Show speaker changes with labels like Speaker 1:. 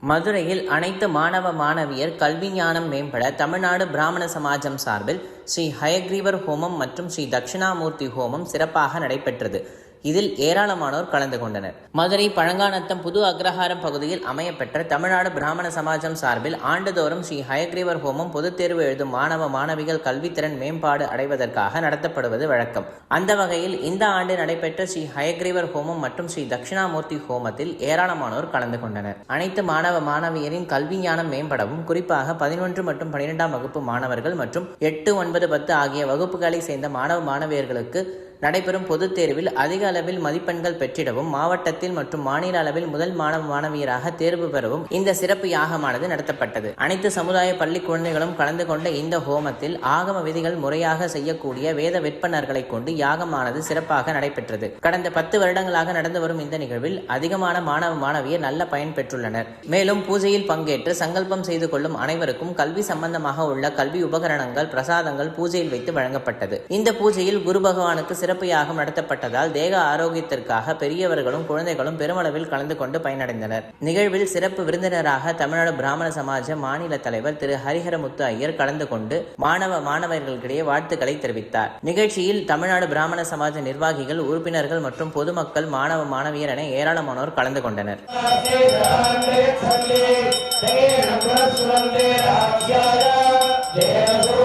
Speaker 1: மதுரையில் அனைத்து மாணவ மாணவியர் கல்வி ஞானம் மேம்பட தமிழ்நாடு பிராமண சமாஜம் சார்பில் ஸ்ரீ ஹயக்ரீவர் ஹோமம் மற்றும் ஸ்ரீ தட்சிணாமூர்த்தி ஹோமம் சிறப்பாக நடைபெற்றது. இதில் ஏராளமானோர் கலந்து கொண்டனர். மதுரை பழங்காநத்தம் புது அக்ரஹாரம் பகுதியில் அமையப்பெற்ற தமிழ்நாடு பிராமண சமாஜம் சார்பில் ஆண்டுதோறும் ஸ்ரீ ஹயக்ரீவர் ஹோமம் பொதுத் தேர்வு எழுதும் மாணவ மாணவிகள் கல்வித்திறன் மேம்பாடு அடைவதற்காக நடத்தப்படுவது வழக்கம். அந்த வகையில் இந்த ஆண்டு நடைபெற்ற ஸ்ரீ ஹயக்ரீவர் ஹோமம் மற்றும் ஸ்ரீ தட்சிணாமூர்த்தி ஹோமத்தில் ஏராளமானோர் கலந்து கொண்டனர். அனைத்து மாணவ மாணவியரின் கல்வி ஞானம் மேம்படவும், குறிப்பாக 11 மற்றும் 12ஆம் வகுப்பு மாணவர்கள் மற்றும் 8, 9, 10 ஆகிய வகுப்புகளை சேர்ந்த மாணவ மாணவியர்களுக்கு நடைபெறும் பொதுத் தேர்வில் அதிக அளவில் மதிப்பெண்கள் பெற்றிடவும், மாவட்டத்தில் மற்றும் மாநில அளவில் முதல் மாணவ மாணவியராக தேர்வு பெறவும் இந்த சிறப்பு யாகமானது நடத்தப்பட்டது. அனைத்து சமுதாய பள்ளி குழந்தைகளும் கலந்து கொண்ட இந்த ஹோமத்தில் ஆகம விதிகள் முறையாக செய்யக்கூடிய வேத விற்பனர்களை கொண்டு யாகமானது சிறப்பாக நடைபெற்றது. கடந்த 10 வருடங்களாக நடந்து வரும் இந்த நிகழ்வில் அதிகமான மாணவ மாணவியர் நல்ல பயன் பெற்றுள்ளனர். மேலும் பூஜையில் பங்கேற்று சங்கல்பம் செய்து கொள்ளும் அனைவருக்கும் கல்வி சம்பந்தமாக உள்ள கல்வி உபகரணங்கள், பிரசாதங்கள் பூஜையில் வைத்து வழங்கப்பட்டது. இந்த பூஜையில் குரு பகவானுக்கு சிறப்பு யாகம் நடத்தப்பட்டதால் தேக ஆரோக்கியத்திற்காக பெரியவர்களும் குழந்தைகளும் பெருமளவில் கலந்து கொண்டு பயனடைந்தனர். நிகழ்வில் சிறப்பு விருந்தினராக தமிழ்நாடு பிராமண சமாஜ மாநில தலைவர் திரு ஹரிஹரமுத்து ஐயர் கலந்து கொண்டு மாணவ மாணவர்களிடையே வாழ்த்துக்களை தெரிவித்தார். நிகழ்ச்சியில் தமிழ்நாடு பிராமண சமாஜ நிர்வாகிகள், உறுப்பினர்கள் மற்றும் பொதுமக்கள், மாணவ மாணவியர் என ஏராளமானோர் கலந்து கொண்டனர்.
Speaker 2: ஜெய